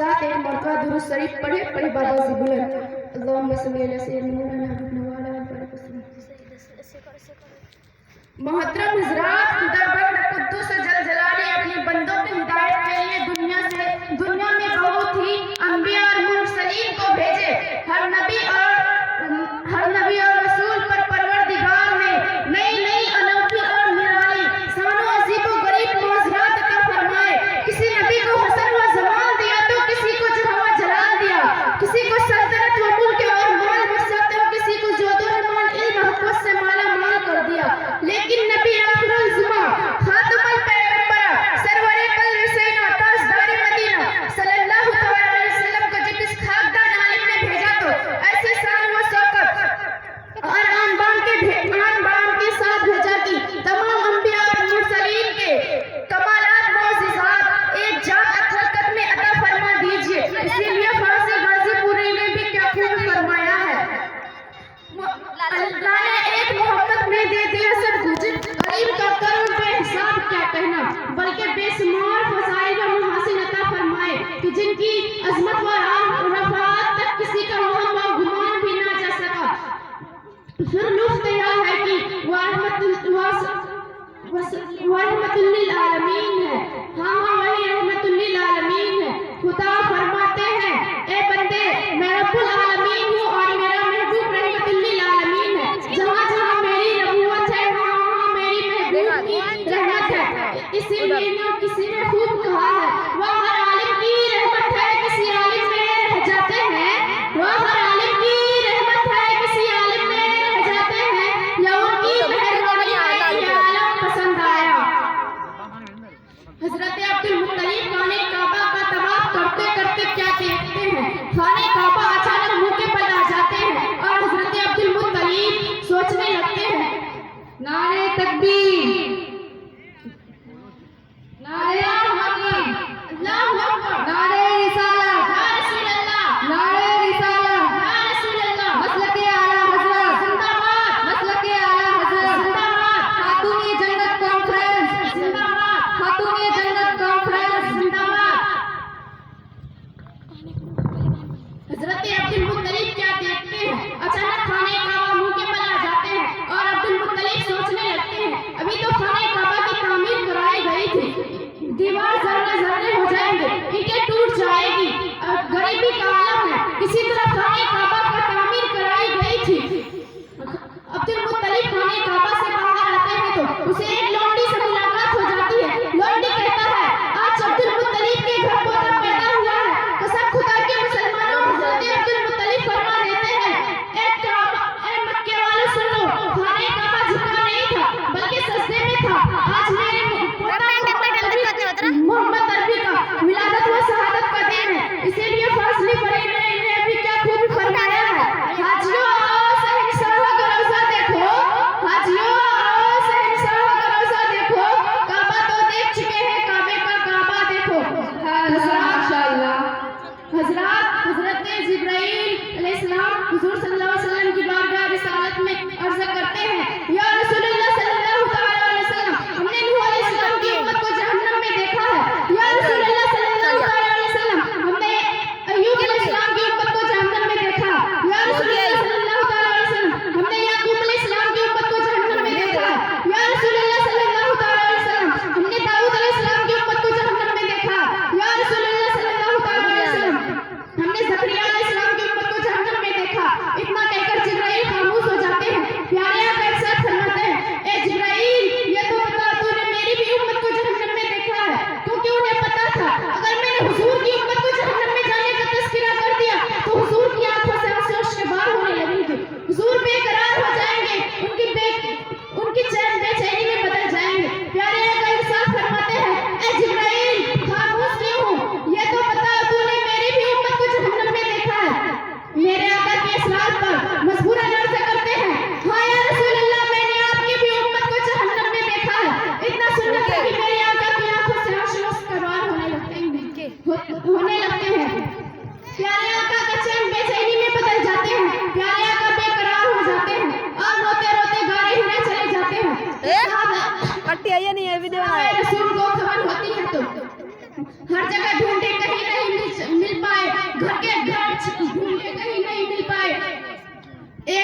साथ एक मरका दुरूद शरीफ पढ़े बाबा से बुलंद अल्लाहुम्मा सल्ली अला सय्यिदना मौलाना मोहतरम हज़रात, खुदाबंद कुद्दूस जलाले ने अपने बंदों की हिदायत के लिए दुनिया में बहुत ही अंबिया और मुरसलीन को भेजे। हर नबी और रसूल पर परवरदिगार ने नई अनोखी और निराली शानो अजीब व गरीब मौजज़ात अता फरमाए। किसी नबी को हसन व जमाल दिया तो किसी को जहाँ व जलाल दिया, किसी को सल्तनत व मुल्क और माल बख्शा तो किसी को जोदो नमाल इल्म हक़ से माला माल कर दिया। लेकिन नबी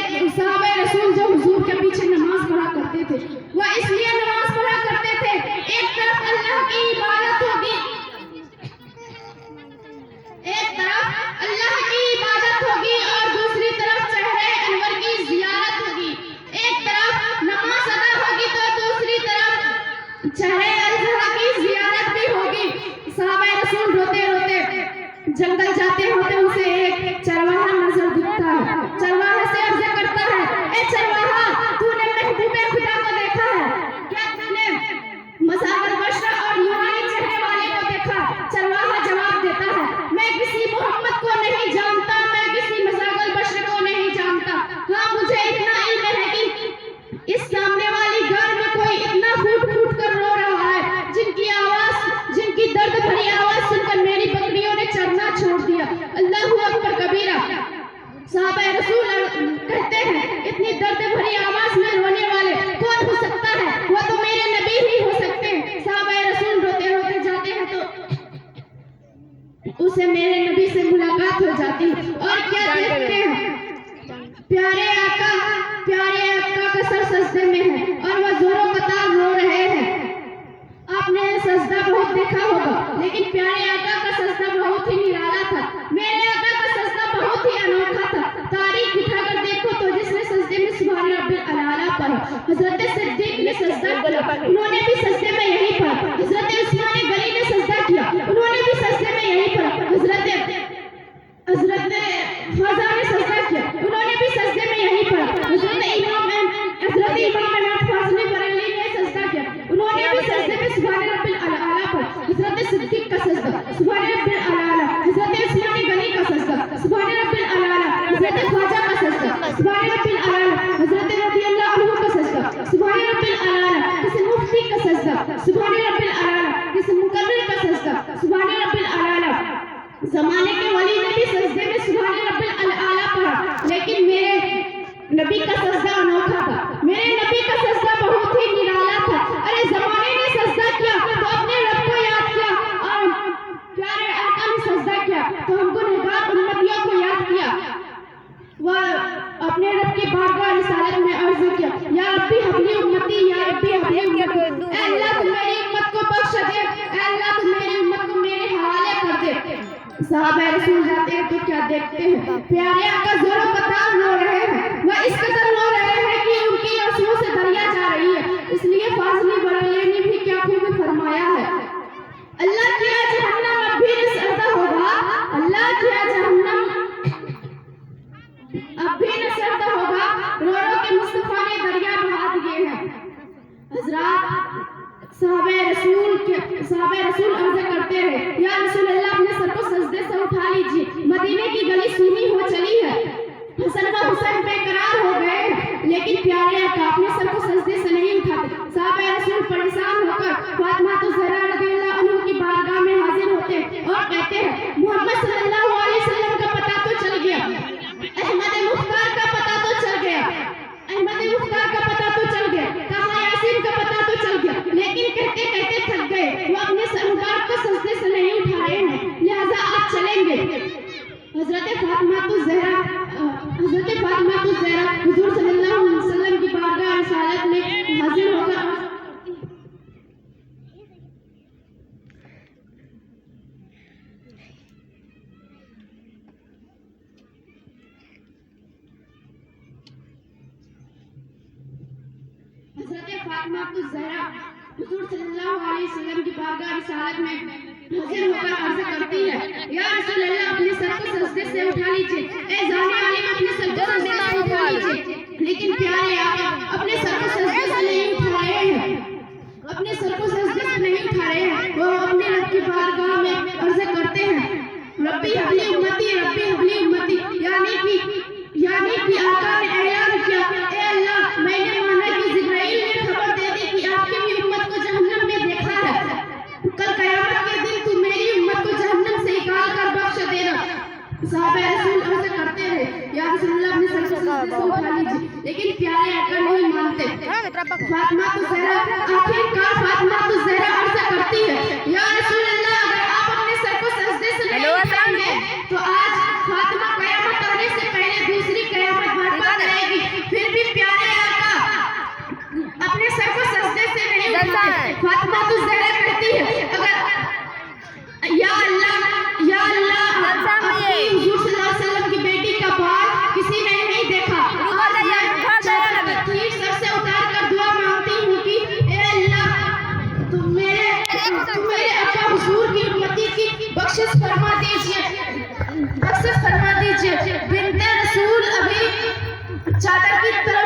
एक सहाबा रसूल जो हुजूर के पीछे नमाज पढ़ा करते थे, वह इसलिए नमाज पढ़ा करते थे, एक तरफ अल्लाह की इबादत होगी, एक तरफ अल्लाह की इबादत होगी और दूसरी तरफ चेहरे अनवर की जियारत होगी। एक तरफ नमाज अदा होगी तो दूसरी तरफ चेहरे अनवर की जियारत भी होगी। सहाबा रसूल रोते रोते जंगल जाते होते उसे एक चरवाहा नजर दिखता है। चरवाहा से अर्ज करता है, ए चरवाहा, तूने महबूबे खुदा को देखा है क्या? तूने मसावल बशर और यूनानी चेहरे वाले को देखा? चरवाहा जवाब देता है, मैं किसी मोहम्मद को नहीं जानता, मैं किसी मसावल बशर को नहीं जानता। हाँ, मुझे इतना इल्म है कि इस सामने वाली घर में कोई इतना फूट फूट कर रो रहा है, जिनकी आवाज, जिनकी दर्द भरी आवाज सुनकर मेरी बकरियों ने चरना छोड़ दिया। अल्लाहू अकबर कबीरा। सहाबा रसूल कहते हैं, इतनी दर्द भरी आवाज में रोने वाले कौन हो सकता है? वो तो मेरे नबी ही हो सकते हैं। सहाबा रसूल रोते रोते जाते हैं तो उसे मेरे नबी से मुलाकात हो जाती है और क्या देखते हैं? प्यारे आका का सर सजदे में है और वह जोरों कतार रो रहे हैं। आपने सजदा बहुत देखा होगा, लेकिन प्यारे आका का सजदा बहुत ही निराला था। मेरे आका का सजदा बहुत ही अनोखा था। तारीख उठाकर देखो तो जिसने सजदे में सुभान रब्बिल आला पढ़ा, हजरत सिद्दीक ने सजदा किया, उन्होंने भी सजदे में यही पढ़ा। हजरत उस्मान गनी ने सजदा किया, उन्होंने भी सजदे में यही पढ़ा। हजरत ख्वाजा ने सजदा किया, उन्होंने भी सजदे में यही पढ़ा। हजरत इमाम अहमद फाज़ली बरेलवी ने सजदा किया, उन्होंने भी सजदे में सुभान रब्बिल आला पढ़ा। हजरत सिद्दीक का सजदा सुभान रब्बिल आला, हजरत उस्मान गनी का सजदा सुभान रब्बिल आला, हजरत ख्वाजा का सजदा सुभान रब्बिल आला, हजरत रज़ियल्लाहु अन्हु का सजदा सुभान रब्बिल आला, किसी मुफ्ती का सजदा सुभान रब्बिल आला, किसी मुकर्रिर का सजदा सुभान रब्बिल आला। ज़माने के वली ने भी सजदे में सुभान रब्बिल आला पढ़ा, लेकिन मेरे नबी का सजदा अनोखा था। मेरे नबी का सजदा बहुत ही निराला था। अरे ज़माने ने सजदा किया तो अपने रब को याद किया, और प्यारे आका ने सजदा किया तो हम गुनहगार उम्मतियों को याद किया। वह अपने रब की बारगाह रिसालत में अर्ज़ किया, या रब्बी हबली उम्मती, या रब्बी हबली उम्मती। ऐ अल्लाह तू मेरी उम्मत को बख्श दे, ऐ अल्लाह तू मेरी उम्मत को मेरे हवाले कर दे। सहाबा रसूल जाते हैं तो क्या देखते हैं? प्यारे आका जोरों कतार रो रहे हैं। वह इस कदर रो रहे हैं कि उनकी आंसुओं से दरिया जा रही है। इसलिए फाज़ली बरेलवी ने भी क्या खूब फरमाया है, अल्लाह किया जहन्नम अब भी न सर्द होगा, अल्लाह किया जहन्नम अब भी न सर्द होगा, रो रो के मुस्तफा ने दरिया बहा दिए हैं। हजरात, सहाबा रसूल अर्ज़ करते रहे, या रसूल अल्लाह, अपने सर को सजदे से उठा लीजिए, मदीने की गली सूनी हो चली है। हसन व हुसैन बेकरार हो गए हैं, लेकिन प्यारे आका अपने सर को सजदे से नहीं उठाते। सहाबा रसूल परेशान होकर फातिमा ज़हरा रज़ियल्लाहु अन्हा की बारगाह में हाजिर होते और कहते हैं, मोहम्मद सल्लल्लाहु अलैहि वसल्लम का पता तो चल गया, अहमद मुख्तार का पता तो चल गया, अहमद मुख्तार का पता तो चल गया, कहा यासीन का पता तो चल गया, लेकिन कहते कहते थक गए। वो अपने सर मुबारक को सजदे से नहीं उठा रहे हैं, लिहाजा आप चलेंगे। हजरत फातिमा ज़हरा हुजूर सल्लल्लाहु अलैहि वसल्लम की बारगाह रिसालत में हाजिर होकर हुजूर सल्लल्लाहु अलैहि वसल्लम की बारगाह रिसालत में हाजिर होकर अर्ज़ करती है, या रसूल अल्लाह, अपने सर को सजदे से उठा लीजिए। ए जाने वाली, अपने सर को सजदे से उठा लीजिए। लेकिन प्यारे आका अपने सर को सजदे से नहीं उठा रहे हैं, अपने सर को सजदे से नहीं उठा रहे हैं। वो अपने रब की बारगाह में अर्ज़ करते हैं, रब्बी हबली उम्मती, रब्बी हबली उम्मती, यानी कि आका ने ऐलान किया, ए अल्लाह, मैंने माना कि जिब्राइल ने खबर दे दी कि आपकी भी उम्मत को जहन्नम में देखा है। कल क़यामत के दिन तू मेरी उम्मत को जहन्नम से निकाल कर बख्श देना। सहाबा रसूल अर्ज़ करते रहे, या रसूलल्लाह, अपने सर को सजदे से उठा लीजिए, लेकिन प्यारे आका नहीं मानते। फातिमा ज़हरा अर्ज़ करती है, या रसूलल्लाह, अगर आप अपने सर को सजदे से नहीं उठाएंगे तो आज फातिमा क़यामत आने से पहले दूसरी क़यामत बर्पा करेगी। चादर की तरफ